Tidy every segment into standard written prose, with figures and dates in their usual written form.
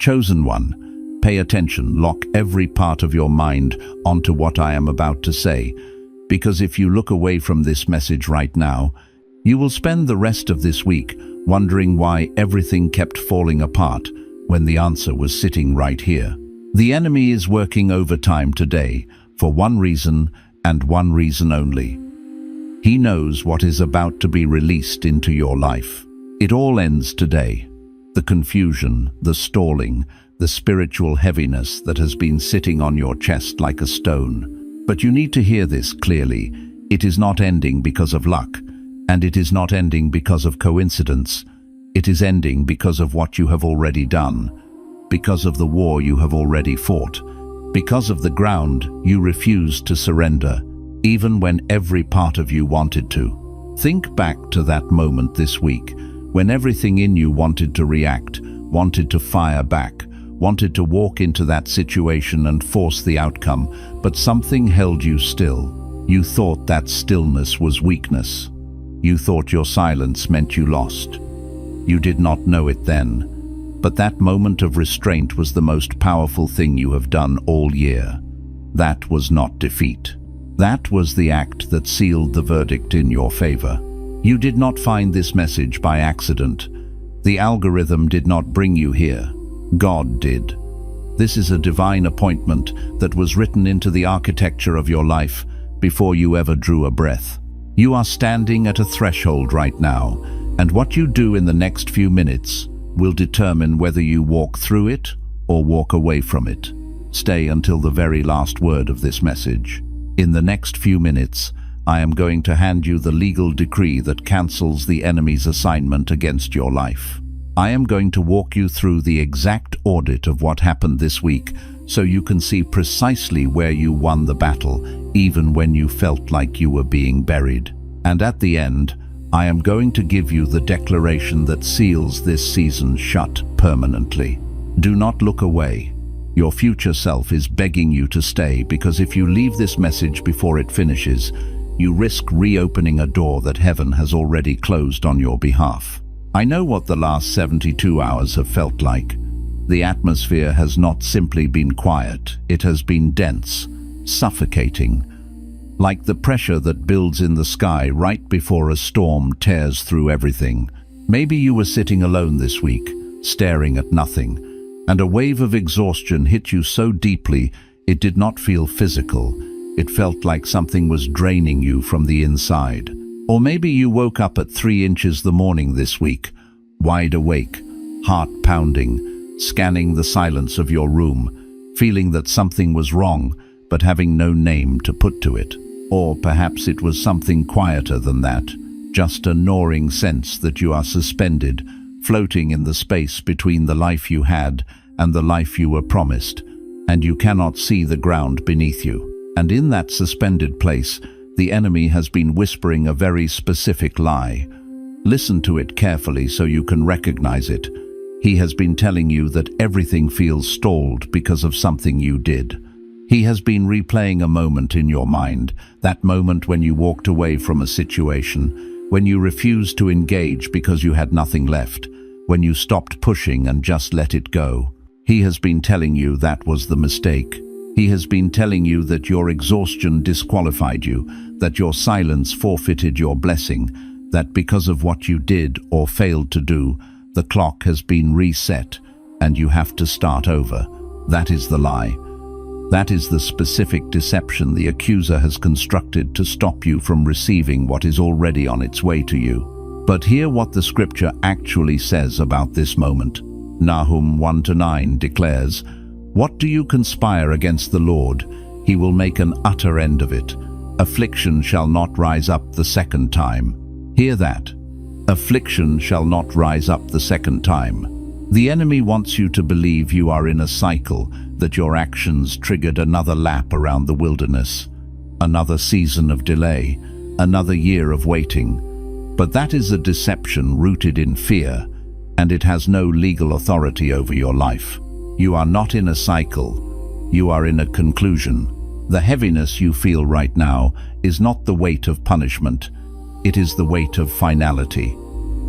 Chosen one, pay attention, lock every part of your mind onto what I am about to say, because if you look away from this message right now, you will spend the rest of this week wondering why everything kept falling apart when the answer was sitting right here. The enemy is working overtime today for one reason and one reason only. He knows what is about to be released into your life. It all ends today. The confusion, the stalling, the spiritual heaviness that has been sitting on your chest like a stone. But you need to hear this clearly. It is not ending because of luck, and it is not ending because of coincidence. It is ending because of what you have already done, because of the war you have already fought, because of the ground you refused to surrender, even when every part of you wanted to. Think back to that moment this week, when everything in you wanted to react, wanted to fire back, wanted to walk into that situation and force the outcome, but something held you still. You thought that stillness was weakness. You thought your silence meant you lost. You did not know it then, but that moment of restraint was the most powerful thing you have done all year. That was not defeat. That was the act that sealed the verdict in your favor. You did not find this message by accident. The algorithm did not bring you here. God did. This is a divine appointment that was written into the architecture of your life before you ever drew a breath. You are standing at a threshold right now, and what you do in the next few minutes will determine whether you walk through it or walk away from it. Stay until the very last word of this message. In the next few minutes, I am going to hand you the legal decree that cancels the enemy's assignment against your life. I am going to walk you through the exact audit of what happened this week so you can see precisely where you won the battle, even when you felt like you were being buried. And at the end, I am going to give you the declaration that seals this season shut permanently. Do not look away. Your future self is begging you to stay, because if you leave this message before it finishes, you risk reopening a door that heaven has already closed on your behalf. I know what the last 72 hours have felt like. The atmosphere has not simply been quiet, it has been dense, suffocating, like the pressure that builds in the sky right before a storm tears through everything. Maybe you were sitting alone this week, staring at nothing, and a wave of exhaustion hit you so deeply it did not feel physical. It felt like something was draining you from the inside. Or maybe you woke up at 3 inches the morning this week, wide awake, heart pounding, scanning the silence of your room, feeling that something was wrong, but having no name to put to it. Or perhaps it was something quieter than that, just a gnawing sense that you are suspended, floating in the space between the life you had and the life you were promised, and you cannot see the ground beneath you. And in that suspended place, the enemy has been whispering a very specific lie. Listen to it carefully so you can recognize it. He has been telling you that everything feels stalled because of something you did. He has been replaying a moment in your mind, that moment when you walked away from a situation, when you refused to engage because you had nothing left, when you stopped pushing and just let it go. He has been telling you that was the mistake. He has been telling you that your exhaustion disqualified you, that your silence forfeited your blessing, that because of what you did or failed to do, the clock has been reset and you have to start over. That is the lie. That is the specific deception the accuser has constructed to stop you from receiving what is already on its way to you. But hear what the scripture actually says about this moment. Nahum 1-9 declares, "What do you conspire against the Lord? He will make an utter end of it. Affliction shall not rise up the second time." Hear that. Affliction shall not rise up the second time. The enemy wants you to believe you are in a cycle, that your actions triggered another lap around the wilderness, another season of delay, another year of waiting. But that is a deception rooted in fear, and it has no legal authority over your life. You are not in a cycle, you are in a conclusion. The heaviness you feel right now is not the weight of punishment, it is the weight of finality.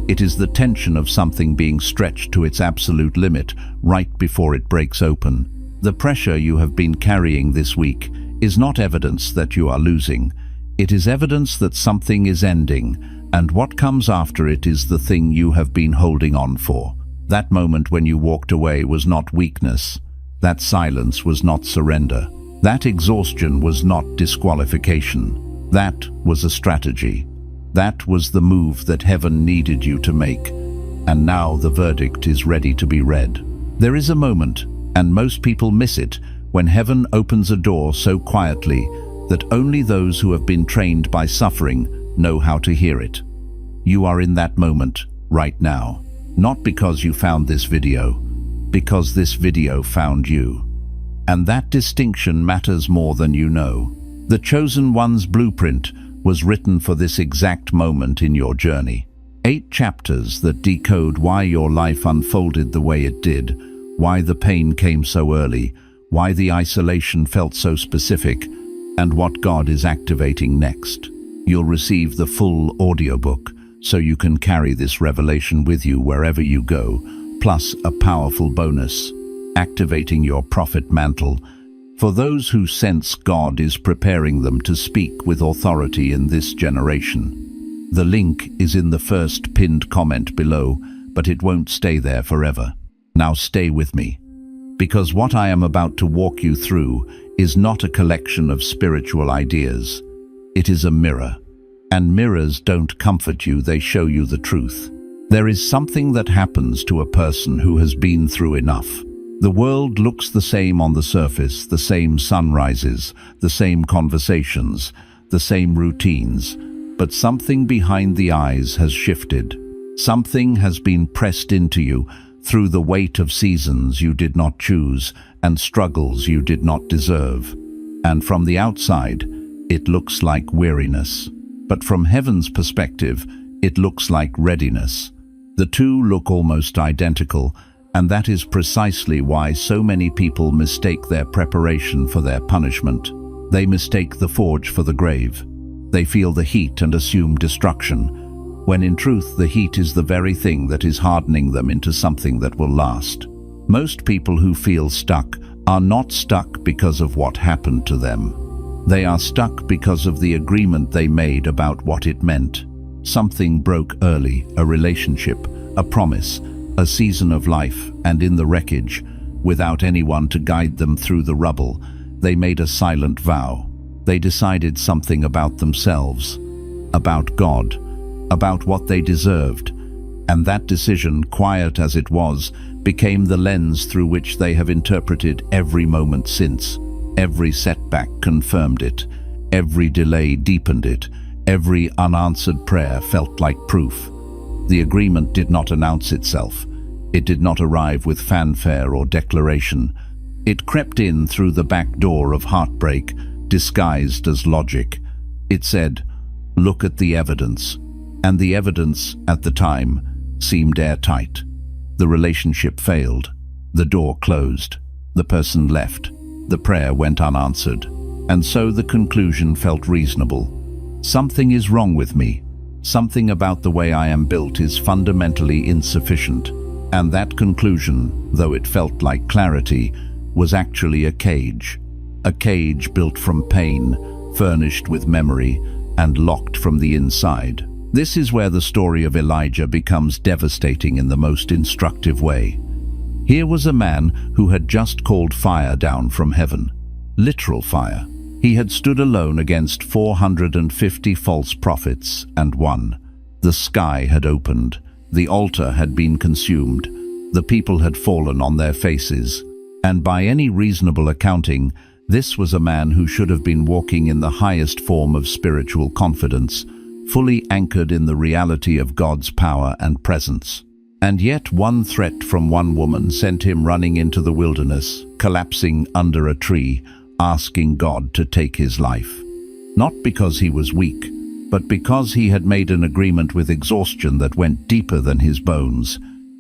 It is the tension of something being stretched to its absolute limit right before it breaks open. The pressure you have been carrying this week is not evidence that you are losing. It is evidence that something is ending, and what comes after it is the thing you have been holding on for. That moment when you walked away was not weakness. That silence was not surrender. That exhaustion was not disqualification. That was a strategy. That was the move that heaven needed you to make. And now the verdict is ready to be read. There is a moment, and most people miss it, when heaven opens a door so quietly that only those who have been trained by suffering know how to hear it. You are in that moment right now, not because you found this video, because this video found you. And that distinction matters more than you know. The chosen one's blueprint was written for this exact moment in your journey. 8 chapters that decode why your life unfolded the way it did, why the pain came so early, why the isolation felt so specific, and what God is activating next. You'll receive the full audiobook, so you can carry this revelation with you wherever you go, plus a powerful bonus, activating your prophet mantle, for those who sense God is preparing them to speak with authority in this generation. The link is in the first pinned comment below, but it won't stay there forever. Now stay with me, because what I am about to walk you through is not a collection of spiritual ideas. It is a mirror, and mirrors don't comfort you, they show you the truth. There is something that happens to a person who has been through enough. The world looks the same on the surface, the same sunrises, the same conversations, the same routines, but something behind the eyes has shifted. Something has been pressed into you through the weight of seasons you did not choose and struggles you did not deserve. And from the outside, it looks like weariness. But from heaven's perspective, it looks like readiness. The two look almost identical, and that is precisely why so many people mistake their preparation for their punishment. They mistake the forge for the grave. They feel the heat and assume destruction, when in truth the heat is the very thing that is hardening them into something that will last. Most people who feel stuck are not stuck because of what happened to them. They are stuck because of the agreement they made about what it meant. Something broke early, a relationship, a promise, a season of life, and in the wreckage, without anyone to guide them through the rubble, they made a silent vow. They decided something about themselves, about God, about what they deserved, and that decision, quiet as it was, became the lens through which they have interpreted every moment since. Every setback confirmed it, every delay deepened it, every unanswered prayer felt like proof. The agreement did not announce itself. It did not arrive with fanfare or declaration. It crept in through the back door of heartbreak, disguised as logic. It said, "Look at the evidence." And the evidence, at the time, seemed airtight. The relationship failed. The door closed. The person left. The prayer went unanswered. And so the conclusion felt reasonable. Something is wrong with me. Something about the way I am built is fundamentally insufficient. And that conclusion, though it felt like clarity, was actually a cage. A cage built from pain, furnished with memory, and locked from the inside. This is where the story of Elijah becomes devastating in the most instructive way. Here was a man who had just called fire down from heaven. Literal fire. He had stood alone against 450 false prophets and won. The sky had opened. The altar had been consumed. The people had fallen on their faces. And by any reasonable accounting, this was a man who should have been walking in the highest form of spiritual confidence, fully anchored in the reality of God's power and presence. And yet one threat from one woman sent him running into the wilderness, collapsing under a tree, asking God to take his life. Not because he was weak, but because he had made an agreement with exhaustion that went deeper than his bones.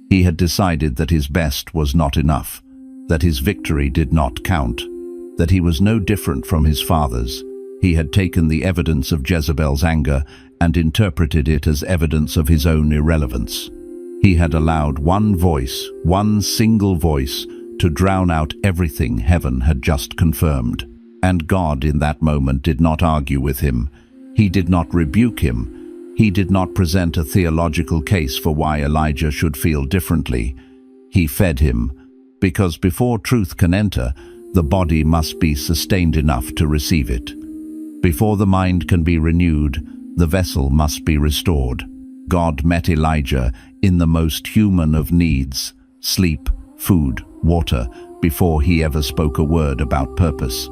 He had decided that his best was not enough, that his victory did not count, that he was no different from his fathers. He had taken the evidence of Jezebel's anger and interpreted it as evidence of his own irrelevance. He had allowed one voice, one single voice, to drown out everything heaven had just confirmed. And God in that moment did not argue with him. He did not rebuke him. He did not present a theological case for why Elijah should feel differently. He fed him, because before truth can enter, the body must be sustained enough to receive it. Before the mind can be renewed, the vessel must be restored. God met Elijah in the most human of needs: sleep, food, water, before he ever spoke a word about purpose.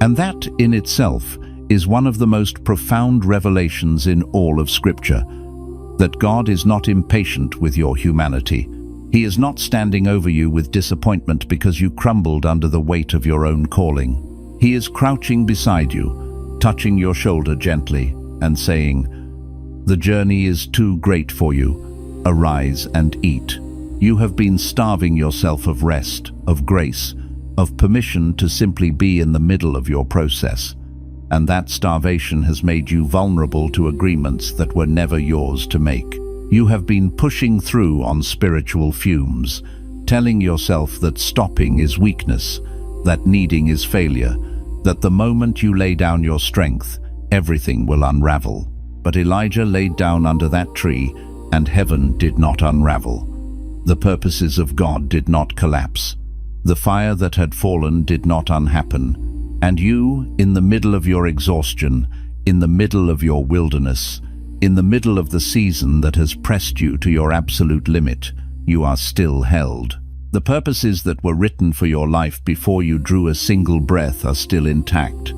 And that in itself is one of the most profound revelations in all of Scripture, that God is not impatient with your humanity. He is not standing over you with disappointment because you crumbled under the weight of your own calling. He is crouching beside you, touching your shoulder gently and saying, "The journey is too great for you. Arise and eat." You have been starving yourself of rest, of grace, of permission to simply be in the middle of your process. And that starvation has made you vulnerable to agreements that were never yours to make. You have been pushing through on spiritual fumes, telling yourself that stopping is weakness, that needing is failure, that the moment you lay down your strength, everything will unravel. But Elijah laid down under that tree, and heaven did not unravel. The purposes of God did not collapse. The fire that had fallen did not unhappen. And you, in the middle of your exhaustion, in the middle of your wilderness, in the middle of the season that has pressed you to your absolute limit, you are still held. The purposes that were written for your life before you drew a single breath are still intact.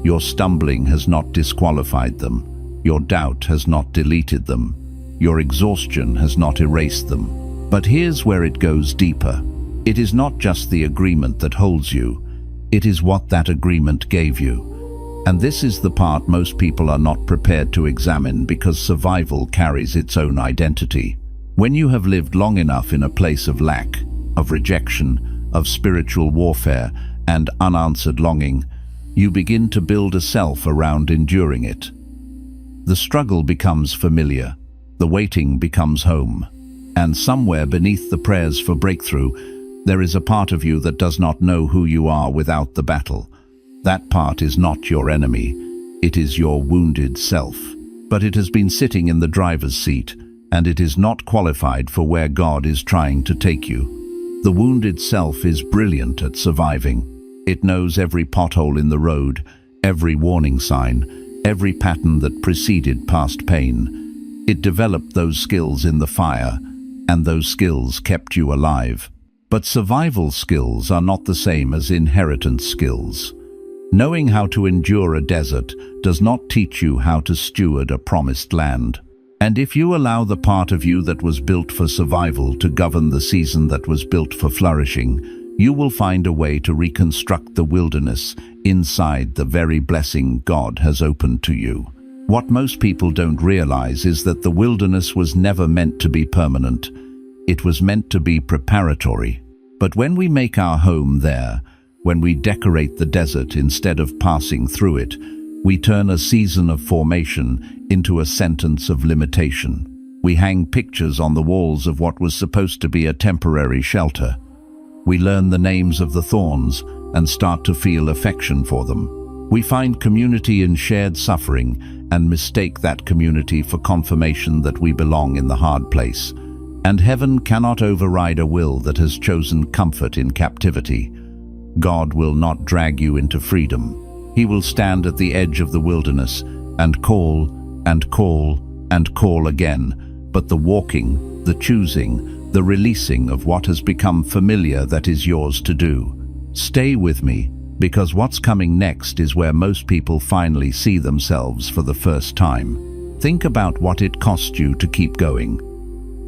Your stumbling has not disqualified them. Your doubt has not deleted them. Your exhaustion has not erased them. But here's where it goes deeper. It is not just the agreement that holds you. It is what that agreement gave you. And this is the part most people are not prepared to examine, because survival carries its own identity. When you have lived long enough in a place of lack, of rejection, of spiritual warfare, and unanswered longing, you begin to build a self around enduring it. The struggle becomes familiar. The waiting becomes home. And somewhere beneath the prayers for breakthrough, there is a part of you that does not know who you are without the battle. That part is not your enemy. It is your wounded self. But it has been sitting in the driver's seat, and it is not qualified for where God is trying to take you. The wounded self is brilliant at surviving. It knows every pothole in the road, every warning sign, every pattern that preceded past pain. It developed those skills in the fire, and those skills kept you alive. But survival skills are not the same as inheritance skills. Knowing how to endure a desert does not teach you how to steward a promised land. And if you allow the part of you that was built for survival to govern the season that was built for flourishing, you will find a way to reconstruct the wilderness inside the very blessing God has opened to you. What most people don't realize is that the wilderness was never meant to be permanent. It was meant to be preparatory. But when we make our home there, when we decorate the desert instead of passing through it, we turn a season of formation into a sentence of limitation. We hang pictures on the walls of what was supposed to be a temporary shelter. We learn the names of the thorns and start to feel affection for them. We find community in shared suffering and mistake that community for confirmation that we belong in the hard place. And heaven cannot override a will that has chosen comfort in captivity. God will not drag you into freedom. He will stand at the edge of the wilderness and call and call and call again. But the walking, the choosing, the releasing of what has become familiar, that is yours to do. Stay with me, because what's coming next is where most people finally see themselves for the first time. Think about what it cost you to keep going.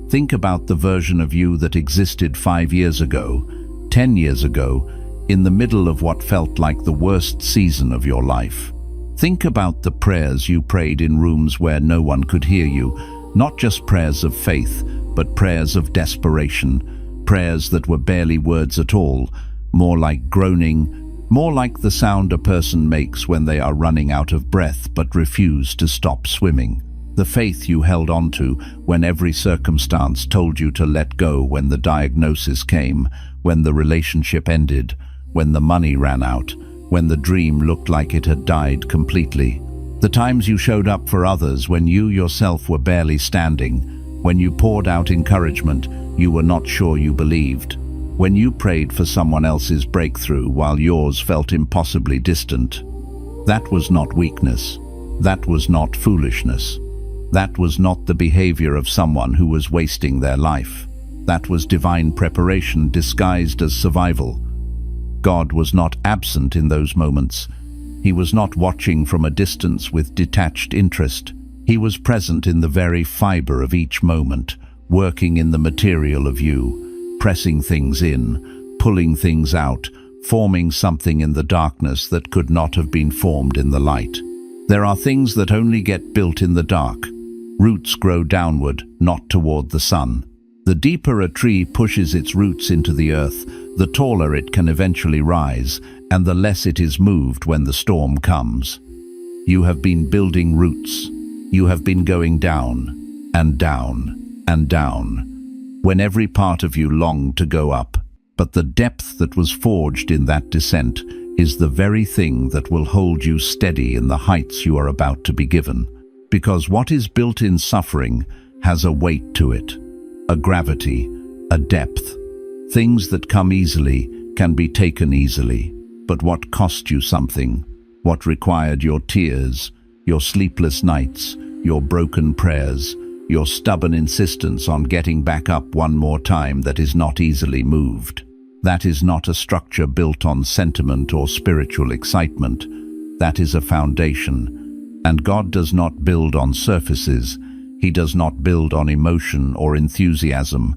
Think about the version of you that existed 5 years ago, 10 years ago, in the middle of what felt like the worst season of your life. Think about the prayers you prayed in rooms where no one could hear you, not just prayers of faith, but prayers of desperation, prayers that were barely words at all, more like groaning, more like the sound a person makes when they are running out of breath but refuse to stop swimming. The faith you held on to when every circumstance told you to let go, when the diagnosis came, when the relationship ended, when the money ran out, when the dream looked like it had died completely. The times you showed up for others when you yourself were barely standing, when you poured out encouragement you were not sure you believed, when you prayed for someone else's breakthrough while yours felt impossibly distant. That was not weakness. That was not foolishness. That was not the behavior of someone who was wasting their life. That was divine preparation disguised as survival. God was not absent in those moments. He was not watching from a distance with detached interest. He was present in the very fiber of each moment, working in the material of you, pressing things in, pulling things out, forming something in the darkness that could not have been formed in the light. There are things that only get built in the dark. Roots grow downward, not toward the sun. The deeper a tree pushes its roots into the earth, the taller it can eventually rise, and the less it is moved when the storm comes. You have been building roots. You have been going down, and down, and down, when every part of you longed to go up. But the depth that was forged in that descent is the very thing that will hold you steady in the heights you are about to be given. Because what is built in suffering has a weight to it, a gravity, a depth. Things that come easily can be taken easily, but what cost you something, what required your tears, your sleepless nights, your broken prayers, your stubborn insistence on getting back up one more time, that is not easily moved. That is not a structure built on sentiment or spiritual excitement. That is a foundation. And God does not build on surfaces. He does not build on emotion or enthusiasm,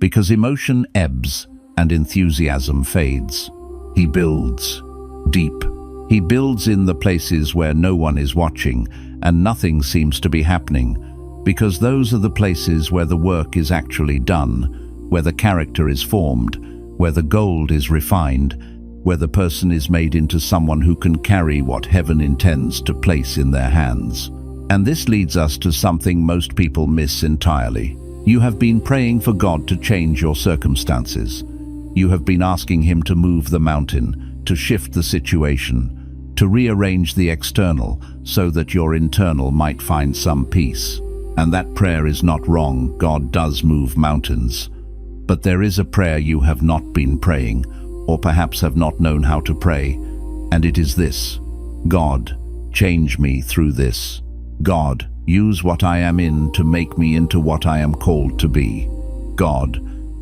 because emotion ebbs and enthusiasm fades. He builds deep. He builds in the places where no one is watching and nothing seems to be happening, because those are the places where the work is actually done, where the character is formed, where the gold is refined, where the person is made into someone who can carry what heaven intends to place in their hands. And this leads us to something most people miss entirely. You have been praying for God to change your circumstances. You have been asking Him to move the mountain, to shift the situation, to rearrange the external so that your internal might find some peace. And that prayer is not wrong. God does move mountains. But there is a prayer you have not been praying, or perhaps have not known how to pray, and it is this: God, change me through this. God, use what I am in to make me into what I am called to be. God,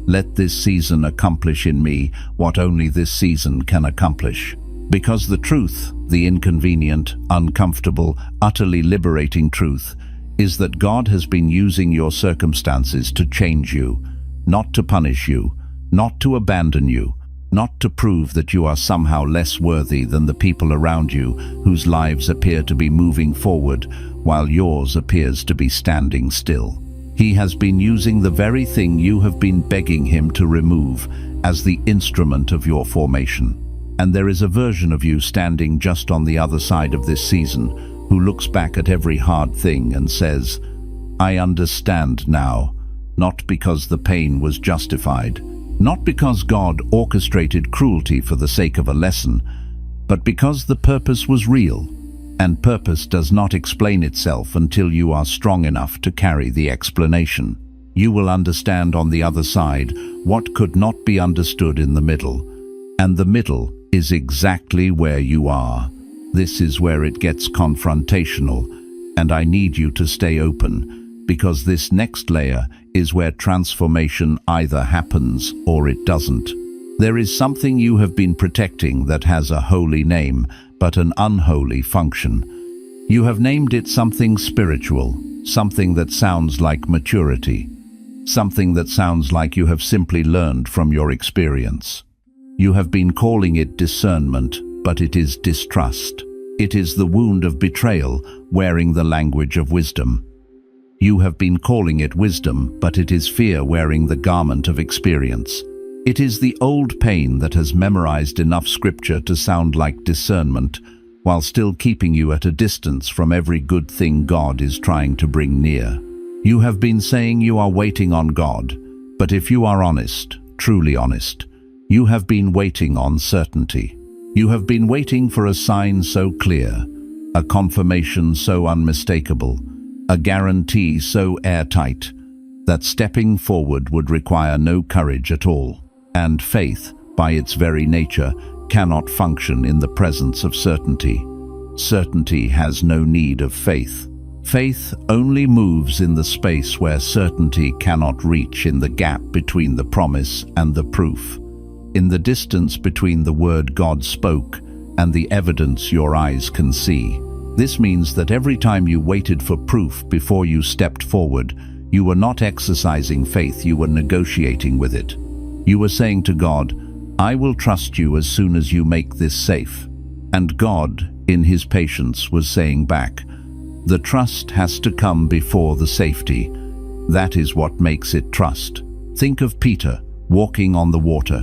let this season accomplish in me what only this season can accomplish. Because the truth, the inconvenient, uncomfortable, utterly liberating truth, is that God has been using your circumstances to change you, not to punish you, not to abandon you, not to prove that you are somehow less worthy than the people around you whose lives appear to be moving forward while yours appears to be standing still. He has been using the very thing you have been begging Him to remove as the instrument of your formation. And there is a version of you standing just on the other side of this season who looks back at every hard thing and says, I understand now, not because the pain was justified, not because God orchestrated cruelty for the sake of a lesson, but because the purpose was real, and purpose does not explain itself until you are strong enough to carry the explanation. You will understand on the other side what could not be understood in the middle, and the middle is exactly where you are. This is where it gets confrontational, and I need you to stay open, because this next layer is where transformation either happens or it doesn't. There is something you have been protecting that has a holy name, but an unholy function. You have named it something spiritual, something that sounds like maturity, something that sounds like you have simply learned from your experience. You have been calling it discernment, but it is distrust. It is the wound of betrayal wearing the language of wisdom. You have been calling it wisdom, but it is fear wearing the garment of experience. It is the old pain that has memorized enough scripture to sound like discernment, while still keeping you at a distance from every good thing God is trying to bring near. You have been saying you are waiting on God, but if you are honest, truly honest, you have been waiting on certainty. You have been waiting for a sign so clear, a confirmation so unmistakable, a guarantee so airtight, that stepping forward would require no courage at all. And faith, by its very nature, cannot function in the presence of certainty. Certainty has no need of faith. Faith only moves in the space where certainty cannot reach, in the gap between the promise and the proof, in the distance between the word God spoke and the evidence your eyes can see. This means that every time you waited for proof before you stepped forward, you were not exercising faith, you were negotiating with it. You were saying to God, I will trust you as soon as you make this safe. And God, in his patience, was saying back, the trust has to come before the safety. That is what makes it trust. Think of Peter walking on the water.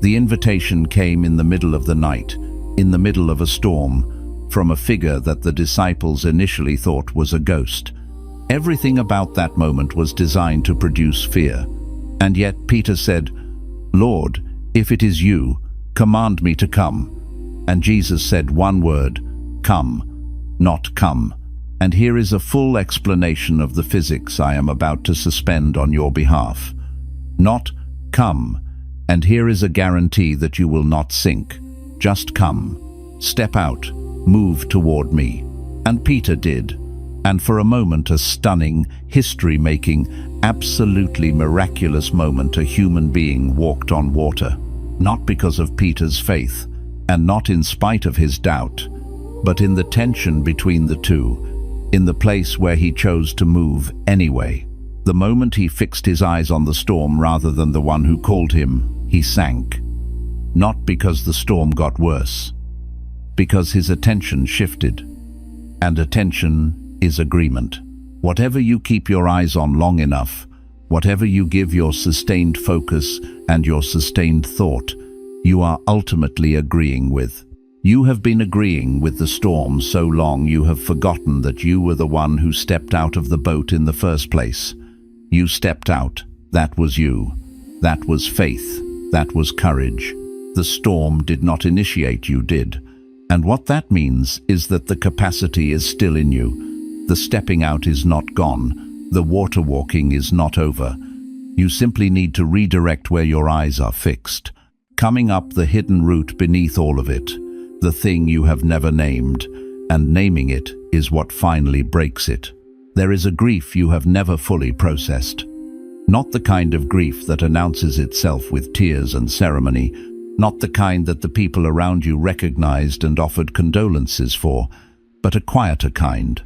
The invitation came in the middle of the night, in the middle of a storm, from a figure that the disciples initially thought was a ghost. Everything about that moment was designed to produce fear. And yet Peter said, Lord, if it is you, command me to come. And Jesus said one word, come, not come. And here is a full explanation of the physics I am about to suspend on your behalf. Not come. And here is a guarantee that you will not sink. Just come. Step out. Move toward me. And Peter did. And for a moment, a stunning, history-making, absolutely miraculous moment, a human being walked on water. Not because of Peter's faith, and not in spite of his doubt, but in the tension between the two, in the place where he chose to move anyway. The moment he fixed his eyes on the storm rather than the one who called him, he sank. Not because the storm got worse, because his attention shifted. And attention is agreement. Whatever you keep your eyes on long enough, whatever you give your sustained focus and your sustained thought, you are ultimately agreeing with. You have been agreeing with the storm so long you have forgotten that you were the one who stepped out of the boat in the first place. You stepped out. That was you. That was faith. That was courage. The storm did not initiate, you did. And what that means is that the capacity is still in you. The stepping out is not gone. The water walking is not over. You simply need to redirect where your eyes are fixed. Coming up the hidden route beneath all of it, the thing you have never named, and naming it is what finally breaks it. There is a grief you have never fully processed. Not the kind of grief that announces itself with tears and ceremony, not the kind that the people around you recognized and offered condolences for, but a quieter kind.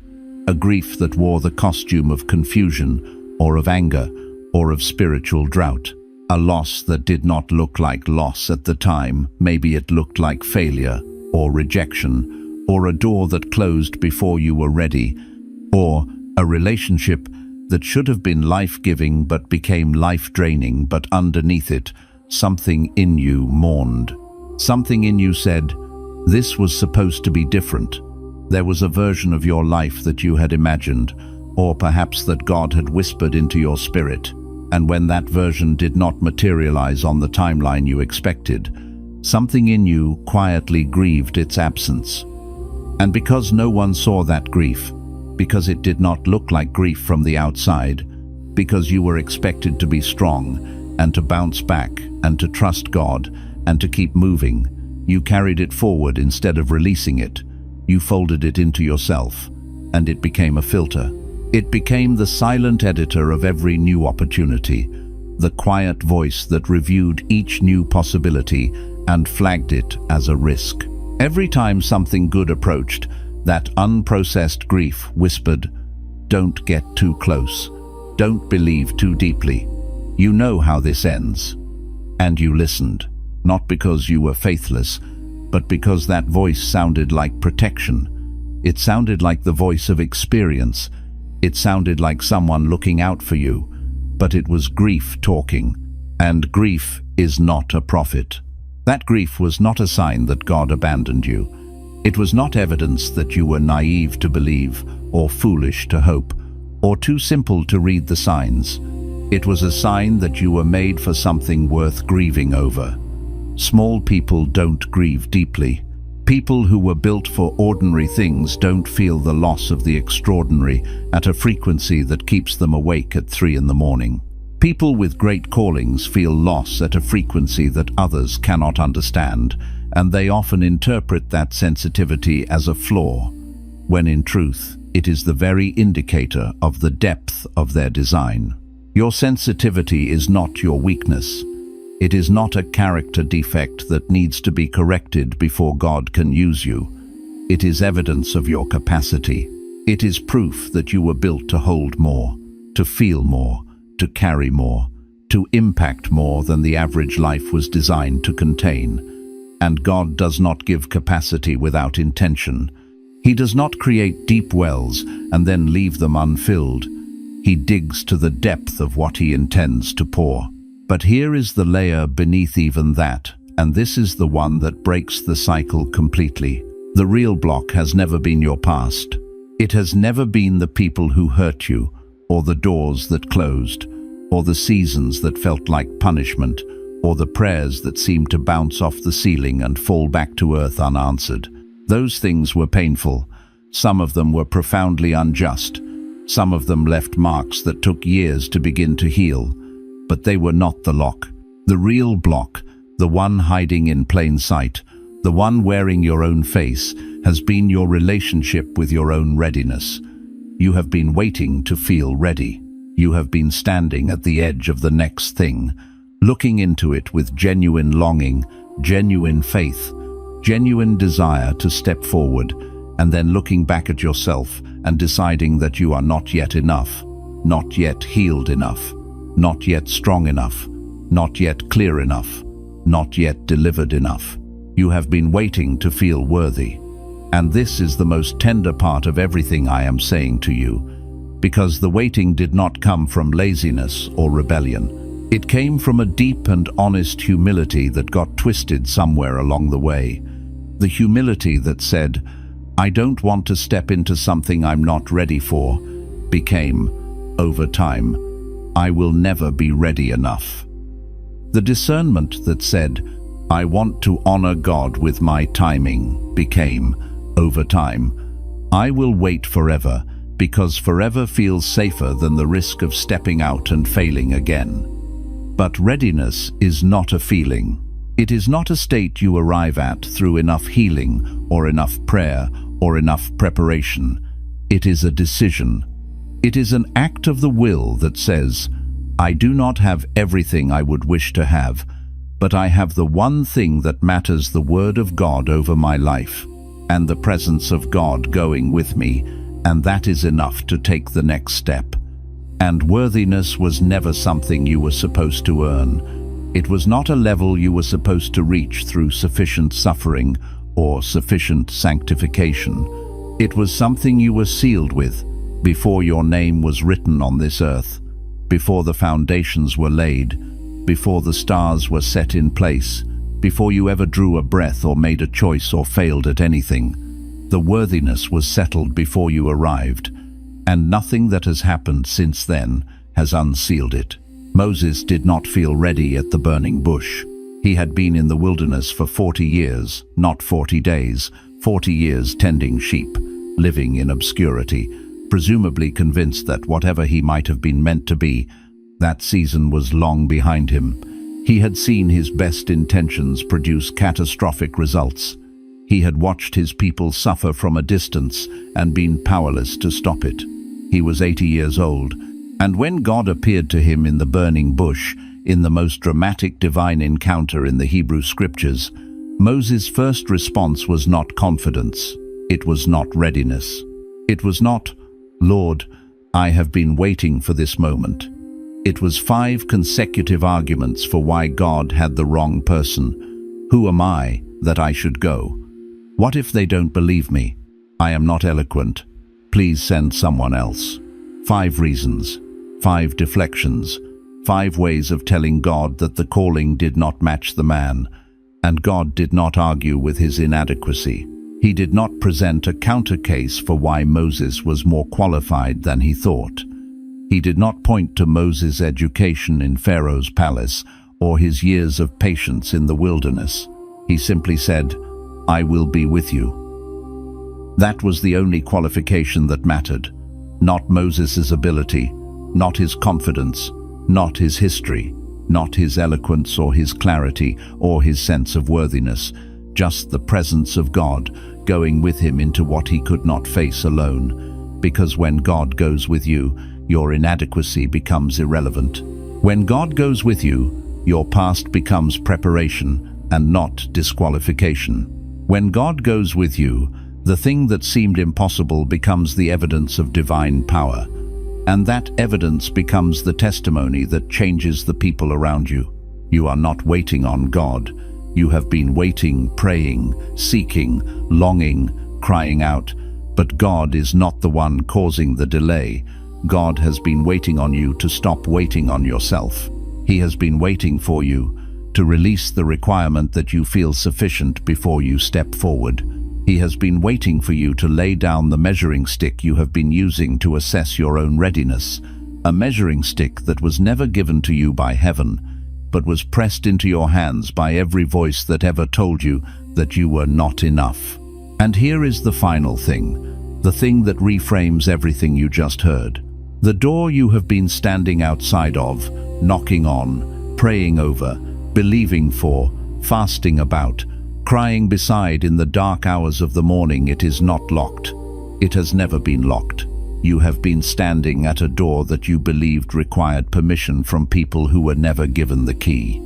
A grief that wore the costume of confusion, or of anger, or of spiritual drought. A loss that did not look like loss at the time. Maybe it looked like failure, or rejection, or a door that closed before you were ready, or a relationship that should have been life-giving but became life-draining, but underneath it, something in you mourned. Something in you said, this was supposed to be different. There was a version of your life that you had imagined, or perhaps that God had whispered into your spirit, and when that version did not materialize on the timeline you expected, something in you quietly grieved its absence. And because no one saw that grief, because it did not look like grief from the outside, because you were expected to be strong, and to bounce back, and to trust God, and to keep moving, you carried it forward instead of releasing it. You folded it into yourself, and it became a filter. It became the silent editor of every new opportunity, the quiet voice that reviewed each new possibility and flagged it as a risk. Every time something good approached, that unprocessed grief whispered, don't get too close, don't believe too deeply. You know how this ends. And you listened, not because you were faithless, but because that voice sounded like protection. It sounded like the voice of experience. It sounded like someone looking out for you, but it was grief talking. And grief is not a prophet. That grief was not a sign that God abandoned you. It was not evidence that you were naive to believe, or foolish to hope, or too simple to read the signs. It was a sign that you were made for something worth grieving over. Small people don't grieve deeply. People who were built for ordinary things don't feel the loss of the extraordinary at a frequency that keeps them awake at 3 in the morning. People with great callings feel loss at a frequency that others cannot understand, and they often interpret that sensitivity as a flaw, when in truth, it is the very indicator of the depth of their design. Your sensitivity is not your weakness. It is not a character defect that needs to be corrected before God can use you. It is evidence of your capacity. It is proof that you were built to hold more, to feel more, to carry more, to impact more than the average life was designed to contain. And God does not give capacity without intention. He does not create deep wells and then leave them unfilled. He digs to the depth of what he intends to pour. But here is the layer beneath even that, and this is the one that breaks the cycle completely. The real block has never been your past. It has never been the people who hurt you, or the doors that closed, or the seasons that felt like punishment, or the prayers that seemed to bounce off the ceiling and fall back to earth unanswered. Those things were painful. Some of them were profoundly unjust. Some of them left marks that took years to begin to heal. But they were not the lock. The real block, the one hiding in plain sight, the one wearing your own face, has been your relationship with your own readiness. You have been waiting to feel ready. You have been standing at the edge of the next thing, looking into it with genuine longing, genuine faith, genuine desire to step forward, and then looking back at yourself and deciding that you are not yet enough, not yet healed enough, not yet strong enough, not yet clear enough, not yet delivered enough. You have been waiting to feel worthy. And this is the most tender part of everything I am saying to you, because the waiting did not come from laziness or rebellion. It came from a deep and honest humility that got twisted somewhere along the way. The humility that said, "I don't want to step into something I'm not ready for," became, over time, "I will never be ready enough." The discernment that said, "I want to honor God with my timing," became, over time, "I will wait forever, because forever feels safer than the risk of stepping out and failing again." But readiness is not a feeling. It is not a state you arrive at through enough healing or enough prayer or enough preparation. It is a decision. It is an act of the will that says, "I do not have everything I would wish to have, but I have the one thing that matters, the Word of God over my life, and the presence of God going with me, and that is enough to take the next step." And worthiness was never something you were supposed to earn. It was not a level you were supposed to reach through sufficient suffering or sufficient sanctification. It was something you were sealed with before your name was written on this earth, before the foundations were laid, before the stars were set in place, before you ever drew a breath or made a choice or failed at anything. The worthiness was settled before you arrived, and nothing that has happened since then has unsealed it. Moses did not feel ready at the burning bush. He had been in the wilderness for 40 years, not 40 days, 40 years tending sheep, living in obscurity, presumably convinced that whatever he might have been meant to be, that season was long behind him. He had seen his best intentions produce catastrophic results. He had watched his people suffer from a distance and been powerless to stop it. He was 80 years old, and when God appeared to him in the burning bush, in the most dramatic divine encounter in the Hebrew Scriptures, Moses' first response was not confidence. It was not readiness. It was not, "Lord, I have been waiting for this moment." It was 5 consecutive arguments for why God had the wrong person. Who am I that I should go? What if they don't believe me? I am not eloquent. Please send someone else. 5 reasons, 5 deflections, 5 ways of telling God that the calling did not match the man, and God did not argue with his inadequacy. He did not present a counter case for why Moses was more qualified than he thought. He did not point to Moses' education in Pharaoh's palace or his years of patience in the wilderness. He simply said, "I will be with you." That was the only qualification that mattered. Not Moses' ability, not his confidence, not his history, not his eloquence or his clarity or his sense of worthiness, just the presence of God going with him into what he could not face alone. Because when God goes with you, your inadequacy becomes irrelevant. When God goes with you, your past becomes preparation and not disqualification. When God goes with you, the thing that seemed impossible becomes the evidence of divine power, and that evidence becomes the testimony that changes the people around you. You are not waiting on God. You have been waiting, praying, seeking, longing, crying out, but God is not the one causing the delay. God has been waiting on you to stop waiting on yourself. He has been waiting for you to release the requirement that you feel sufficient before you step forward. He has been waiting for you to lay down the measuring stick you have been using to assess your own readiness, a measuring stick that was never given to you by heaven, but was pressed into your hands by every voice that ever told you that you were not enough. And here is the final thing, the thing that reframes everything you just heard. The door you have been standing outside of, knocking on, praying over, believing for, fasting about, crying beside in the dark hours of the morning, it is not locked. It has never been locked. You have been standing at a door that you believed required permission from people who were never given the key.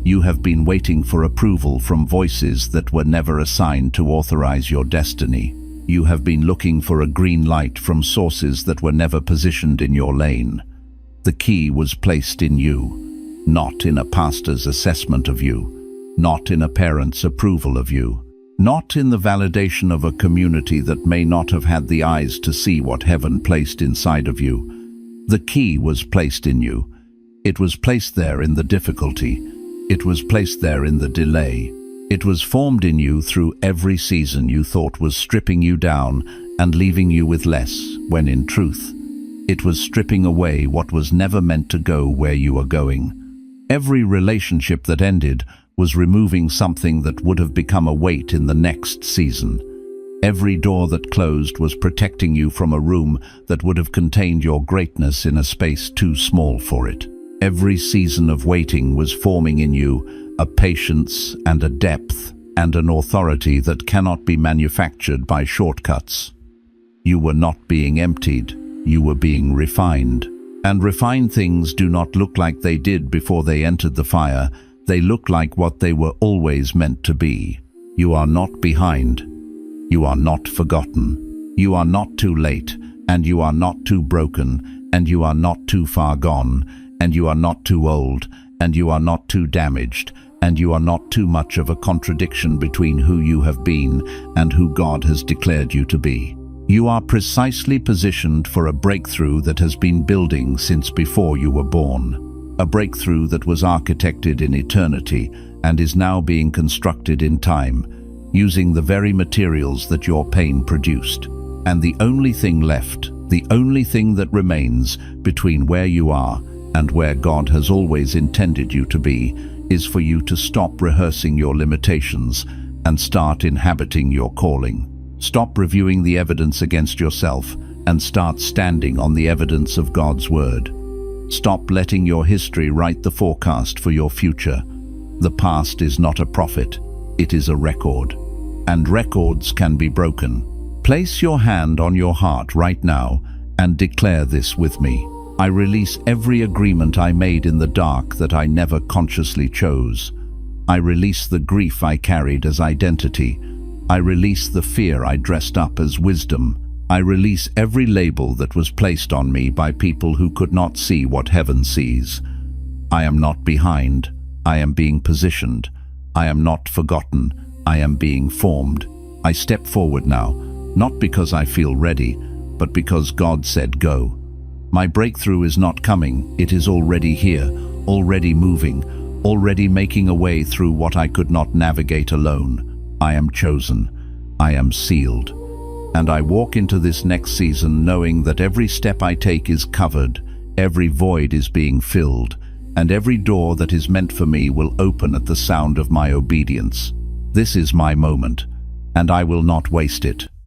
You have been waiting for approval from voices that were never assigned to authorize your destiny. You have been looking for a green light from sources that were never positioned in your lane. The key was placed in you, not in a pastor's assessment of you, not in a parent's approval of you, not in the validation of a community that may not have had the eyes to see what heaven placed inside of you. The key was placed in you. It was placed there in the difficulty. It was placed there in the delay. It was formed in you through every season you thought was stripping you down and leaving you with less, when in truth, it was stripping away what was never meant to go where you were going. Every relationship that ended was removing something that would have become a weight in the next season. Every door that closed was protecting you from a room that would have contained your greatness in a space too small for it. Every season of waiting was forming in you a patience and a depth and an authority that cannot be manufactured by shortcuts. You were not being emptied, you were being refined. And refined things do not look like they did before they entered the fire. They look like what they were always meant to be. You are not behind. You are not forgotten. You are not too late, and you are not too broken, and you are not too far gone, and you are not too old, and you are not too damaged, and you are not too much of a contradiction between who you have been and who God has declared you to be. You are precisely positioned for a breakthrough that has been building since before you were born. A breakthrough that was architected in eternity and is now being constructed in time, using the very materials that your pain produced. And the only thing left, the only thing that remains between where you are and where God has always intended you to be, is for you to stop rehearsing your limitations and start inhabiting your calling. Stop reviewing the evidence against yourself and start standing on the evidence of God's word. Stop letting your history write the forecast for your future. The past is not a prophet, it is a record. And records can be broken. Place your hand on your heart right now and declare this with me. I release every agreement I made in the dark that I never consciously chose. I release the grief I carried as identity. I release the fear I dressed up as wisdom. I release every label that was placed on me by people who could not see what heaven sees. I am not behind. I am being positioned. I am not forgotten. I am being formed. I step forward now, not because I feel ready, but because God said go. My breakthrough is not coming. It is already here, already moving, already making a way through what I could not navigate alone. I am chosen. I am sealed. And I walk into this next season knowing that every step I take is covered, every void is being filled, and every door that is meant for me will open at the sound of my obedience. This is my moment, and I will not waste it.